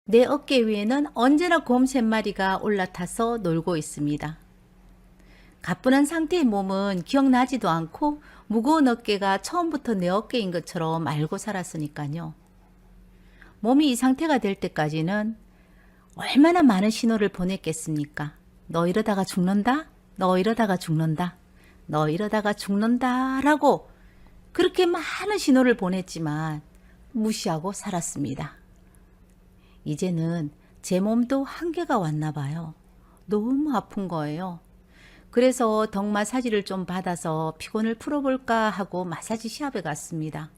내 어깨 위에는 언제나 곰 3마리가 올라타서 놀고 있습니다. 가뿐한 상태의 몸은 기억나지도 않고 무거운 어깨가 처음부터 내 어깨인 것처럼 알고 살았으니까요. 몸이 이 상태가 될 때까지는 얼마나 많은 신호를 보냈겠습니까? 너 이러다가 죽는다? 너 이러다가 죽는다? 너 이러다가 죽는다? 라고 그렇게 많은 신호를 보냈지만 무시하고 살았습니다. 이제는 제 몸도 한계가 왔나 봐요. 너무 아픈 거예요. 그래서 덕 마사지를 좀 받아서 피곤을 풀어볼까 하고 마사지 샵에 갔습니다.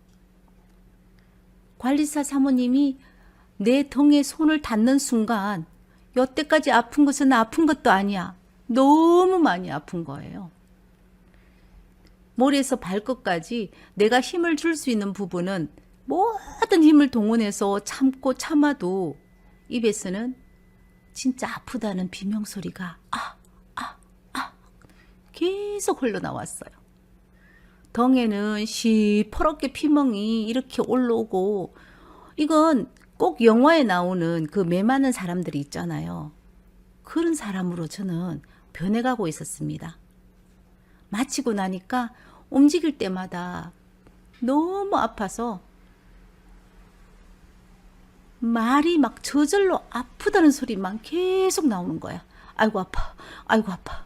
관리사 사모님이 내 덩에 손을 닿는 순간 여태까지 아픈 것은 아픈 것도 아니야. 너무 많이 아픈 거예요. 머리에서 발끝까지 내가 힘을 줄 수 있는 부분은 모든 힘을 동원해서 참고 참아도 입에서는 진짜 아프다는 비명소리가 계속 흘러나왔어요. 덩에는 시퍼렇게 피멍이 이렇게 올라오고, 이건 꼭 영화에 나오는 그 매 많은 사람들이 있잖아요. 그런 사람으로 저는 변해가고 있었습니다. 마치고 나니까 움직일 때마다 너무 아파서 말이 막 저절로 아프다는 소리만 계속 나오는 거야. 아이고 아파, 아이고 아파.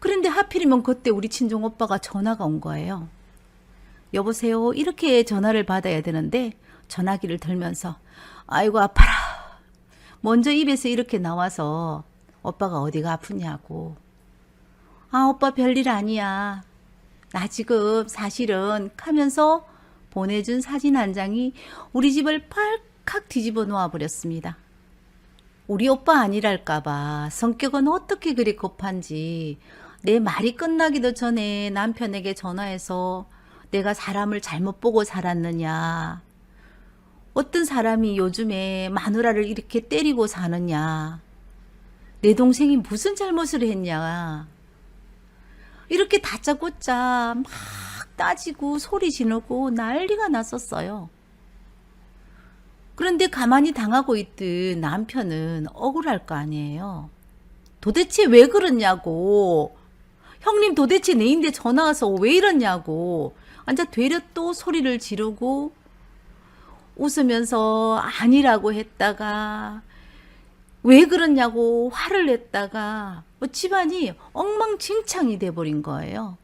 그런데 하필이면 그때 우리 친정 오빠가 전화가 온 거예요. 여보세요, 이렇게 전화를 받아야 되는데 전화기를 들면서 아이고 아파라. 먼저 입에서 이렇게 나와서 오빠가 어디가 아프냐고. 아, 오빠 별일 아니야. 나 지금 사실은 하면서 보내준 사진 한 장이 우리 집을 팔칵 뒤집어 놓아 버렸습니다. 우리 오빠 아니랄까봐 성격은 어떻게 그리 급한지 내 말이 끝나기도 전에 남편에게 전화해서 내가 사람을 잘못 보고 살았느냐, 어떤 사람이 요즘에 마누라를 이렇게 때리고 사느냐, 내 동생이 무슨 잘못을 했냐, 이렇게 다짜고짜 막 따지고 소리 지르고 난리가 났었어요. 그런데 가만히 당하고 있던 남편은 억울할 거 아니에요. 도대체 왜 그러냐고. 형님 도대체 내인데 전화 와서 왜 이러냐고. 앉아 되려 또 소리를 지르고 웃으면서 아니라고 했다가 왜 그러냐고 화를 냈다가 집안이 엉망진창이 돼버린 거예요.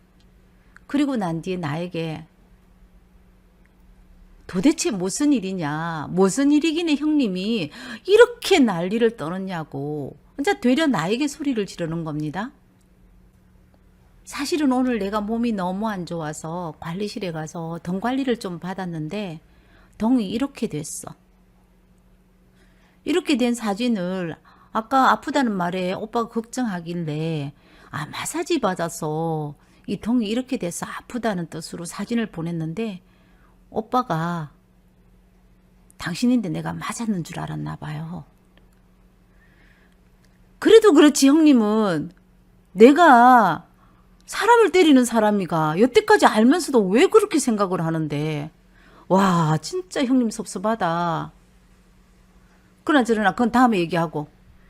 그리고 난 뒤에 나에게 도대체 무슨 일이냐, 무슨 일이기네 형님이 이렇게 난리를 떨었냐고 혼자 되려 나에게 소리를 지르는 겁니다. 사실은 오늘 내가 몸이 너무 안 좋아서 관리실에 가서 덩 관리를 좀 받았는데 덩이 이렇게 됐어. 이렇게 된 사진을 아까 아프다는 말에 오빠가 걱정하길래 마사지 받아서 이 덩이 이렇게 돼서 아프다는 뜻으로 사진을 보냈는데 오빠가 당신인데 내가 맞았는 줄 알았나 봐요. 그래도 그렇지 형님은 내가 사람을 때리는 사람이가 여태까지 알면서도 왜 그렇게 생각을 하는데, 와 진짜 형님 섭섭하다. 그러나 그건 다음에 얘기하고,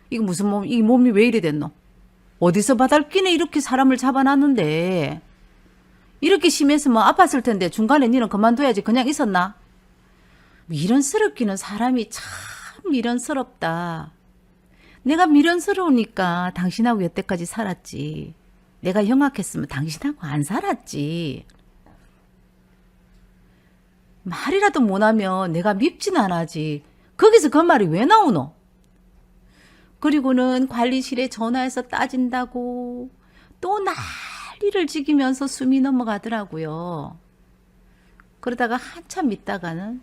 이거 무슨 몸, 이 몸이 왜 이래 됐노? 어디서 바닥끼네 이렇게 사람을 잡아놨는데 이렇게 심해서 뭐 아팠을 텐데 중간에 니는 그만둬야지 그냥 있었나? 미련스럽기는 사람이 참 미련스럽다. 내가 미련스러우니까 당신하고 여태까지 살았지. 내가 영악했으면 당신하고 안 살았지. 말이라도 못하면 내가 밉진 않아지. 거기서 그 말이 왜 나오노? 그리고는 관리실에 전화해서 따진다고 또 난리를 지기면서 숨이 넘어가더라고요. 그러다가 한참 있다가는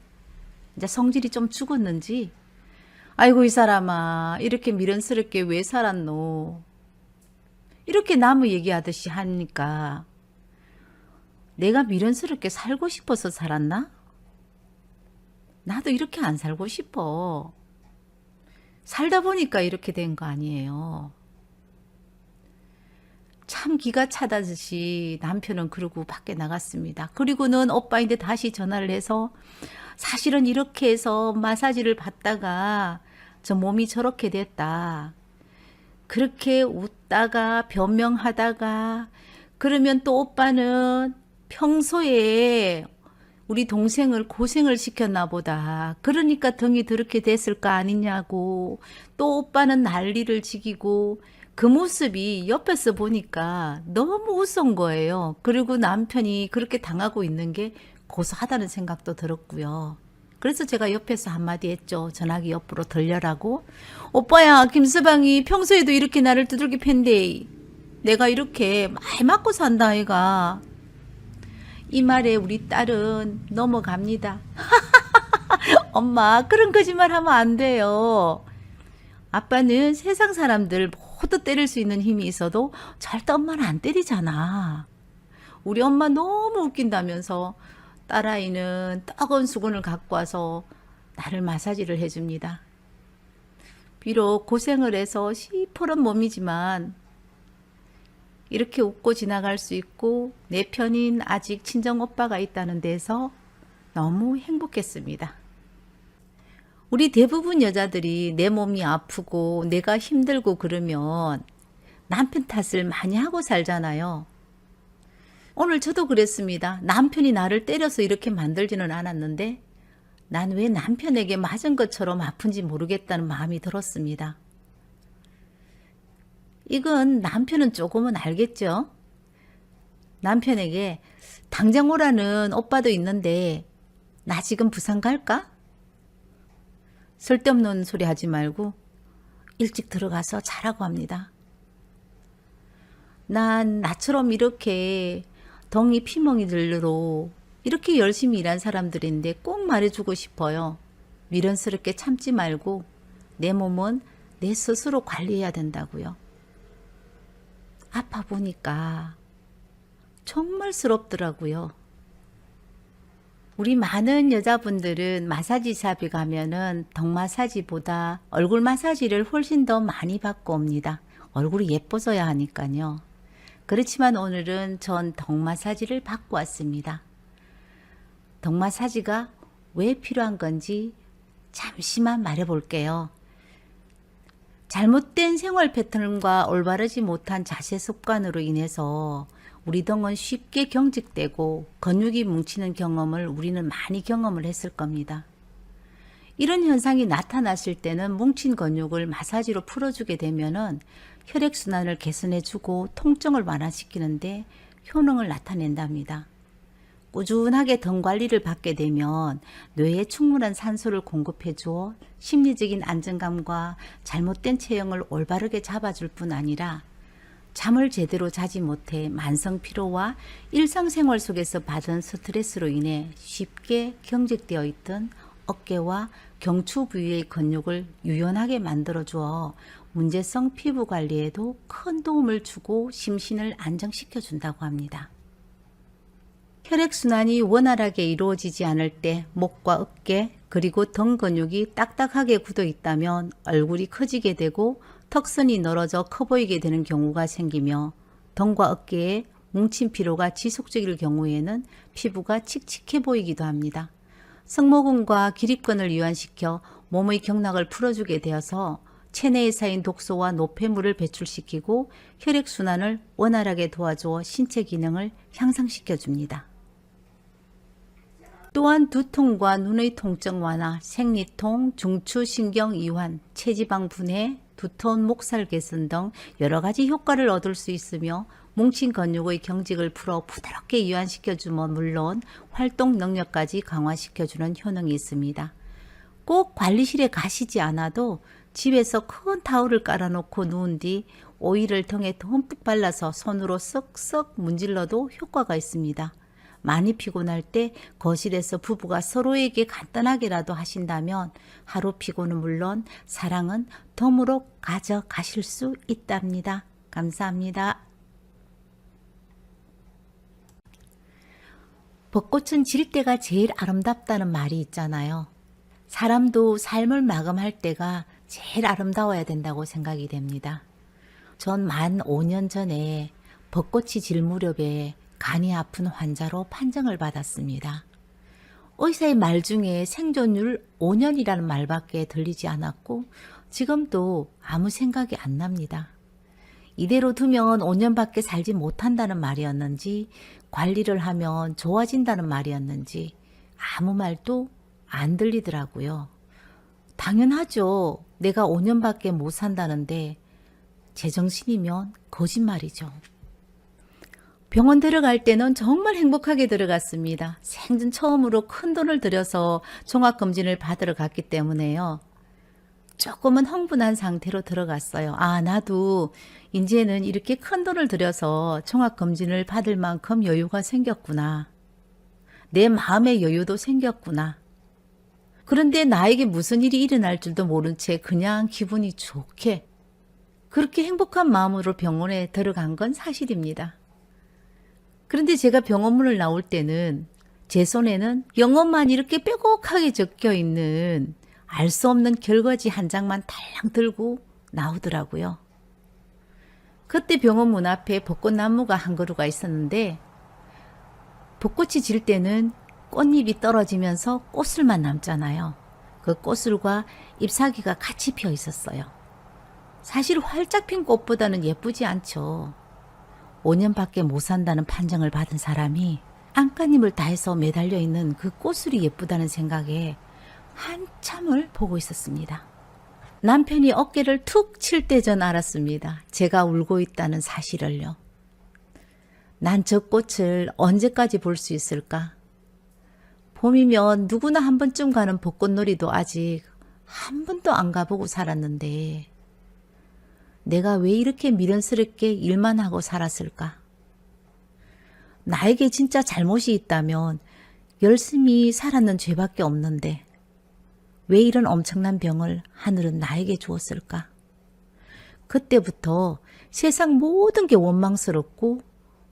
이제 성질이 좀 죽었는지 아이고 이 사람아 이렇게 미련스럽게 왜 살았노, 이렇게 나무 얘기하듯이 하니까 내가 미련스럽게 살고 싶어서 살았나? 나도 이렇게 안 살고 싶어. 살다 보니까 이렇게 된 거 아니에요. 참 기가 차다듯이 남편은 그러고 밖에 나갔습니다. 그리고는 오빠인데 다시 전화를 해서 사실은 이렇게 해서 마사지를 받다가 저 몸이 저렇게 됐다. 그렇게 웃다가 변명하다가 그러면 또 오빠는 평소에 우리 동생을 고생을 시켰나 보다. 그러니까 등이 그렇게 됐을 거 아니냐고. 또 오빠는 난리를 지기고 그 모습이 옆에서 보니까 너무 우스운 거예요. 그리고 남편이 그렇게 당하고 있는 게 고소하다는 생각도 들었고요. 그래서 제가 옆에서 한마디 했죠. 전화기 옆으로 들려라고. 오빠야, 김서방이 평소에도 이렇게 나를 두들겨 팬데 내가 이렇게 많이 맞고 산다 아이가. 이 말에 우리 딸은 넘어갑니다. 엄마, 그런 거짓말 하면 안 돼요. 아빠는 세상 사람들 모두 때릴 수 있는 힘이 있어도 절대 엄마는 안 때리잖아. 우리 엄마 너무 웃긴다면서 딸아이는 뜨거운 수건을 갖고 와서 나를 마사지를 해줍니다. 비록 고생을 해서 시퍼런 몸이지만 이렇게 웃고 지나갈 수 있고 내 편인 아직 친정오빠가 있다는 데서 너무 행복했습니다. 우리 대부분 여자들이 내 몸이 아프고 내가 힘들고 그러면 남편 탓을 많이 하고 살잖아요. 오늘 저도 그랬습니다. 남편이 나를 때려서 이렇게 만들지는 않았는데 난 왜 남편에게 맞은 것처럼 아픈지 모르겠다는 마음이 들었습니다. 이건 남편은 조금은 알겠죠? 남편에게 당장 오라는 오빠도 있는데 나 지금 부산 갈까? 쓸데없는 소리 하지 말고 일찍 들어가서 자라고 합니다. 난 나처럼 이렇게 덩이 피멍이들로 이렇게 열심히 일한 사람들인데 꼭 말해주고 싶어요. 미련스럽게 참지 말고 내 몸은 내 스스로 관리해야 된다고요. 아파 보니까 정말 스럽더라고요. 우리 많은 여자분들은 마사지샵에 가면은 턱 마사지보다 얼굴 마사지를 훨씬 더 많이 받고 옵니다. 얼굴이 예뻐져야 하니까요. 그렇지만 오늘은 전 턱 마사지를 받고 왔습니다. 턱 마사지가 왜 필요한 건지 잠시만 말해 볼게요. 잘못된 생활 패턴과 올바르지 못한 자세 습관으로 인해서 우리 등은 쉽게 경직되고 근육이 뭉치는 경험을 우리는 많이 경험을 했을 겁니다. 이런 현상이 나타났을 때는 뭉친 근육을 마사지로 풀어주게 되면은 혈액순환을 개선해주고 통증을 완화시키는데 효능을 나타낸답니다. 꾸준하게 등 관리를 받게 되면 뇌에 충분한 산소를 공급해 주어 심리적인 안정감과 잘못된 체형을 올바르게 잡아줄 뿐 아니라 잠을 제대로 자지 못해 만성 피로와 일상생활 속에서 받은 스트레스로 인해 쉽게 경직되어 있던 어깨와 경추 부위의 근육을 유연하게 만들어 주어 문제성 피부 관리에도 큰 도움을 주고 심신을 안정시켜 준다고 합니다. 혈액순환이 원활하게 이루어지지 않을 때 목과 어깨 그리고 등 근육이 딱딱하게 굳어 있다면 얼굴이 커지게 되고 턱선이 늘어져 커 보이게 되는 경우가 생기며 등과 어깨에 뭉친 피로가 지속적일 경우에는 피부가 칙칙해 보이기도 합니다. 승모근과 기립근을 이완시켜 몸의 경락을 풀어주게 되어서 체내에 쌓인 독소와 노폐물을 배출시키고 혈액순환을 원활하게 도와주어 신체 기능을 향상시켜 줍니다. 또한 두통과 눈의 통증 완화, 생리통, 중추신경 이완, 체지방 분해, 두터운 목살 개선 등 여러 가지 효과를 얻을 수 있으며 뭉친 근육의 경직을 풀어 부드럽게 이완시켜주면 물론 활동 능력까지 강화시켜주는 효능이 있습니다. 꼭 관리실에 가시지 않아도 집에서 큰 타올을 깔아놓고 누운 뒤 오일을 등에 듬뿍 발라서 손으로 쓱쓱 문질러도 효과가 있습니다. 많이 피곤할 때 거실에서 부부가 서로에게 간단하게라도 하신다면 하루 피곤은 물론 사랑은 덤으로 가져가실 수 있답니다. 감사합니다. 벚꽃은 질 때가 제일 아름답다는 말이 있잖아요. 사람도 삶을 마감할 때가 제일 아름다워야 된다고 생각이 됩니다. 전 만 5년 전에 벚꽃이 질 무렵에 간이 아픈 환자로 판정을 받았습니다. 의사의 말 중에 생존율 5년이라는 말밖에 들리지 않았고 지금도 아무 생각이 안 납니다. 이대로 두면 5년밖에 살지 못한다는 말이었는지 관리를 하면 좋아진다는 말이었는지 아무 말도 안 들리더라고요. 당연하죠. 내가 5년밖에 못 산다는데 제정신이면 거짓말이죠. 병원 들어갈 때는 정말 행복하게 들어갔습니다. 생전 처음으로 큰 돈을 들여서 종합검진을 받으러 갔기 때문에요. 조금은 흥분한 상태로 들어갔어요. 아, 나도 이제는 이렇게 큰 돈을 들여서 종합검진을 받을 만큼 여유가 생겼구나. 내 마음의 여유도 생겼구나. 그런데 나에게 무슨 일이 일어날 줄도 모른 채 그냥 기분이 좋게 그렇게 행복한 마음으로 병원에 들어간 건 사실입니다. 그런데 제가 병원문을 나올 때는 제 손에는 영어만 이렇게 빼곡하게 적혀 있는 알 수 없는 결과지 한 장만 달랑 들고 나오더라고요. 그때 병원 문 앞에 벚꽃나무가 한 그루가 있었는데 벚꽃이 질 때는 꽃잎이 떨어지면서 꽃술만 남잖아요. 그 꽃술과 잎사귀가 같이 피어 있었어요. 사실 활짝 핀 꽃보다는 예쁘지 않죠. 5년밖에 못 산다는 판정을 받은 사람이 안간힘을 다해서 매달려 있는 그 꽃술이 예쁘다는 생각에 한참을 보고 있었습니다. 남편이 어깨를 툭 칠 때 전 알았습니다. 제가 울고 있다는 사실을요. 난 저 꽃을 언제까지 볼 수 있을까? 봄이면 누구나 한 번쯤 가는 벚꽃놀이도 아직 한 번도 안 가보고 살았는데 내가 왜 이렇게 미련스럽게 일만 하고 살았을까? 나에게 진짜 잘못이 있다면 열심히 살았는 죄밖에 없는데 왜 이런 엄청난 병을 하늘은 나에게 주었을까? 그때부터 세상 모든 게 원망스럽고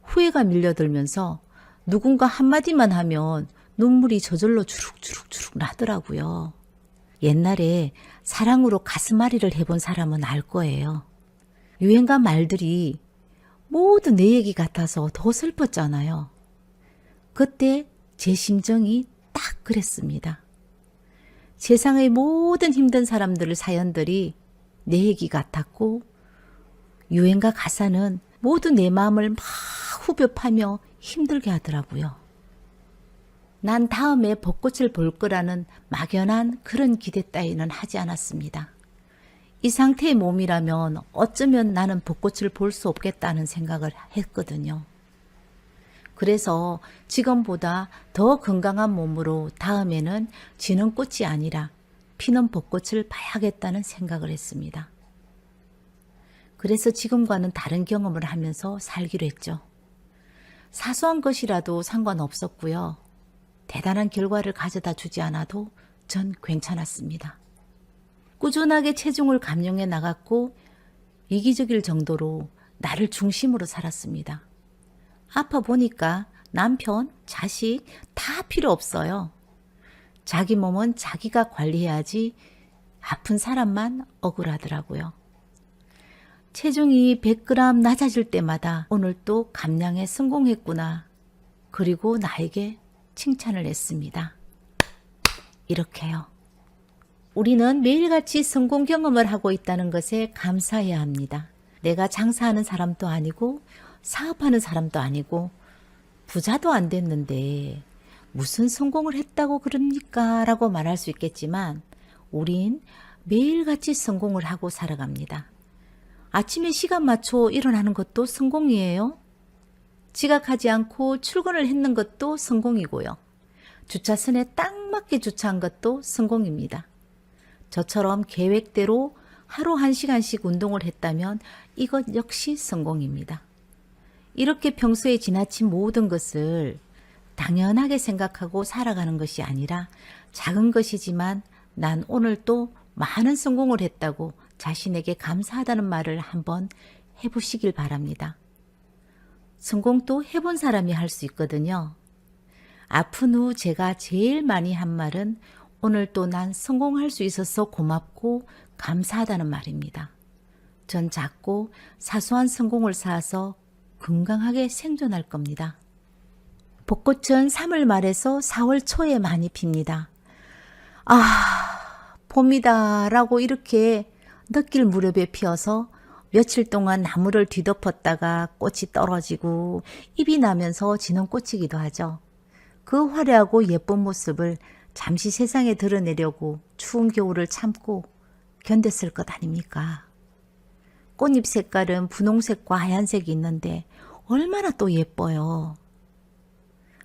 후회가 밀려들면서 누군가 한마디만 하면 눈물이 저절로 주룩주룩 나더라고요. 옛날에 사랑으로 가슴앓이를 해본 사람은 알 거예요. 유행가 말들이 모두 내 얘기 같아서 더 슬펐잖아요. 그때 제 심정이 딱 그랬습니다. 세상의 모든 힘든 사람들의 사연들이 내 얘기 같았고 유행가 가사는 모두 내 마음을 막 후벼 파며 힘들게 하더라고요. 난 다음에 벚꽃을 볼 거라는 막연한 그런 기대 따위는 하지 않았습니다. 이 상태의 몸이라면 어쩌면 나는 벚꽃을 볼 수 없겠다는 생각을 했거든요. 그래서 지금보다 더 건강한 몸으로 다음에는 지는 꽃이 아니라 피는 벚꽃을 봐야겠다는 생각을 했습니다. 그래서 지금과는 다른 경험을 하면서 살기로 했죠. 사소한 것이라도 상관없었고요. 대단한 결과를 가져다 주지 않아도 전 괜찮았습니다. 꾸준하게 체중을 감량해 나갔고 이기적일 정도로 나를 중심으로 살았습니다. 아파 보니까 남편, 자식 다 필요 없어요. 자기 몸은 자기가 관리해야지 아픈 사람만 억울하더라고요. 체중이 100g 낮아질 때마다 오늘 또 감량에 성공했구나. 그리고 나에게 칭찬을 했습니다. 이렇게요. 우리는 매일같이 성공 경험을 하고 있다는 것에 감사해야 합니다. 내가 장사하는 사람도 아니고 사업하는 사람도 아니고 부자도 안 됐는데 무슨 성공을 했다고 그럽니까? 라고 말할 수 있겠지만 우린 매일같이 성공을 하고 살아갑니다. 아침에 시간 맞춰 일어나는 것도 성공이에요. 지각하지 않고 출근을 했는 것도 성공이고요. 주차선에 딱 맞게 주차한 것도 성공입니다. 저처럼 계획대로 하루 1시간씩 운동을 했다면 이것 역시 성공입니다. 이렇게 평소에 지나친 모든 것을 당연하게 생각하고 살아가는 것이 아니라 작은 것이지만 난 오늘 또 많은 성공을 했다고 자신에게 감사하다는 말을 한번 해보시길 바랍니다. 성공도 해본 사람이 할 수 있거든요. 아픈 후 제가 제일 많이 한 말은 오늘 또 난 성공할 수 있어서 고맙고 감사하다는 말입니다. 전 작고 사소한 성공을 쌓아서 건강하게 생존할 겁니다. 벚꽃은 3월 말에서 4월 초에 많이 핍니다. 아, 봄이다라고 이렇게 느낄 무렵에 피어서 며칠 동안 나무를 뒤덮었다가 꽃이 떨어지고 잎이 나면서 지는 꽃이기도 하죠. 그 화려하고 예쁜 모습을 잠시 세상에 드러내려고 추운 겨울을 참고 견뎠을 것 아닙니까? 꽃잎 색깔은 분홍색과 하얀색이 있는데 얼마나 또 예뻐요.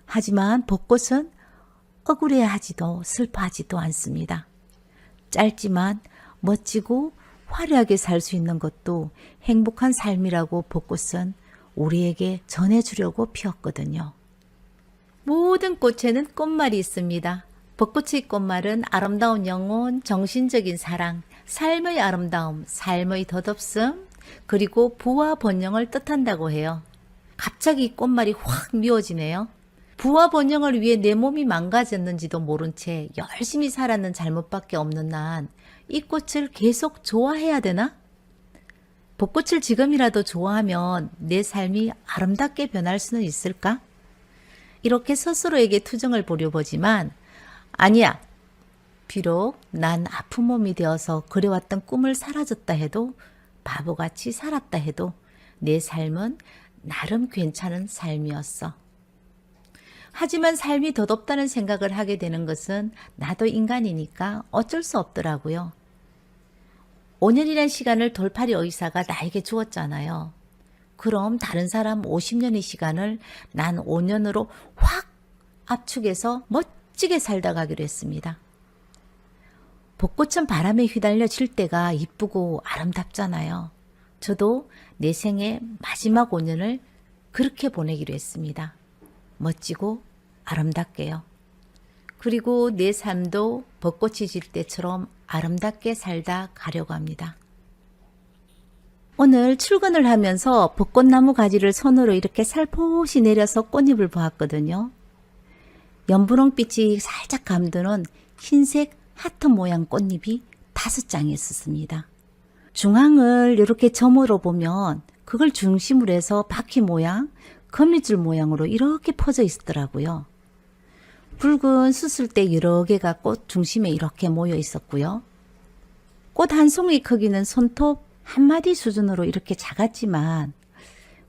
하지만 벚꽃은 억울해하지도 슬퍼하지도 않습니다. 짧지만 멋지고 화려하게 살 수 있는 것도 행복한 삶이라고 벚꽃은 우리에게 전해주려고 피었거든요. 모든 꽃에는 꽃말이 있습니다. 벚꽃의 꽃말은 아름다운 영혼, 정신적인 사랑, 삶의 아름다움, 삶의 덧없음, 그리고 부와 번영을 뜻한다고 해요. 갑자기 이 꽃말이 확 미워지네요. 부와 번영을 위해 내 몸이 망가졌는지도 모른 채 열심히 살았는 잘못밖에 없는 난 이 꽃을 계속 좋아해야 되나? 벚꽃을 지금이라도 좋아하면 내 삶이 아름답게 변할 수는 있을까? 이렇게 스스로에게 투정을 부려보지만 아니야. 비록 난 아픈 몸이 되어서 그래왔던 꿈을 사라졌다 해도 바보같이 살았다 해도 내 삶은 나름 괜찮은 삶이었어. 하지만 삶이 덧없다는 생각을 하게 되는 것은 나도 인간이니까 어쩔 수 없더라고요. 5년이라는 시간을 돌팔이 의사가 나에게 주었잖아요. 그럼 다른 사람 50년의 시간을 난 5년으로 확 압축해서 멋지게 살다 가기로 했습니다. 벚꽃은 바람에 휘달려 질 때가 이쁘고 아름답잖아요. 저도 내 생의 마지막 5년을 그렇게 보내기로 했습니다. 멋지고 아름답게요. 그리고 내 삶도 벚꽃이 질 때처럼 아름답게 살다 가려고 합니다. 오늘 출근을 하면서 벚꽃나무 가지를 손으로 이렇게 살포시 내려서 꽃잎을 보았거든요. 연분홍빛이 살짝 감도는 흰색 하트 모양 꽃잎이 5장이 있었습니다. 중앙을 이렇게 점으로 보면 그걸 중심으로 해서 바퀴 모양, 거미줄 모양으로 이렇게 퍼져 있더라고요. 붉은 수술대 여러 개가 꽃 중심에 이렇게 모여 있었고요. 꽃 한 송이 크기는 손톱 한 마디 수준으로 이렇게 작았지만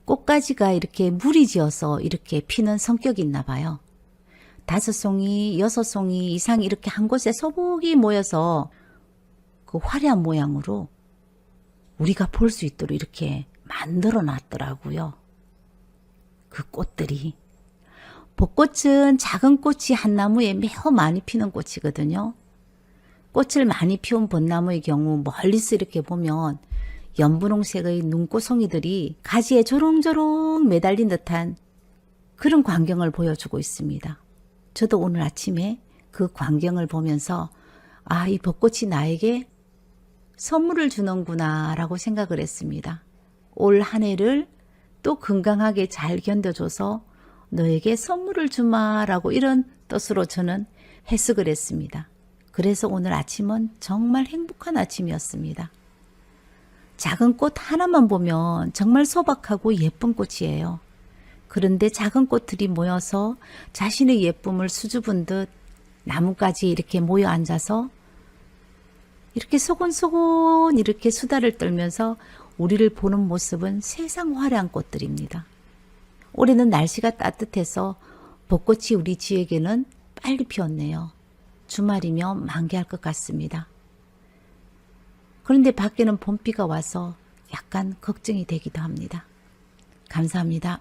꽃가지가 이렇게 무리지어서 이렇게 피는 성격이 있나 봐요. 5송이, 6송이 이상 이렇게 한 곳에 소복이 모여서 그 화려한 모양으로 우리가 볼 수 있도록 이렇게 만들어 놨더라고요. 그 꽃들이. 벚꽃은 작은 꽃이 한 나무에 매우 많이 피는 꽃이거든요. 꽃을 많이 피운 벚나무의 경우 멀리서 이렇게 보면 연분홍색의 눈꽃송이들이 가지에 조롱조롱 매달린 듯한 그런 광경을 보여주고 있습니다. 저도 오늘 아침에 그 광경을 보면서 아, 이 벚꽃이 나에게 선물을 주는구나 라고 생각을 했습니다. 올 한 해를 또 건강하게 잘 견뎌줘서 너에게 선물을 주마라고 이런 뜻으로 저는 해석을 했습니다. 그래서 오늘 아침은 정말 행복한 아침이었습니다. 작은 꽃 하나만 보면 정말 소박하고 예쁜 꽃이에요. 그런데 작은 꽃들이 모여서 자신의 예쁨을 수줍은 듯 나뭇가지에 이렇게 모여 앉아서 이렇게 소곤소곤 이렇게 수다를 떨면서 우리를 보는 모습은 세상 화려한 꽃들입니다. 올해는 날씨가 따뜻해서 벚꽃이 우리 지역에는 빨리 피었네요. 주말이면 만개할 것 같습니다. 그런데 밖에는 봄비가 와서 약간 걱정이 되기도 합니다. 감사합니다.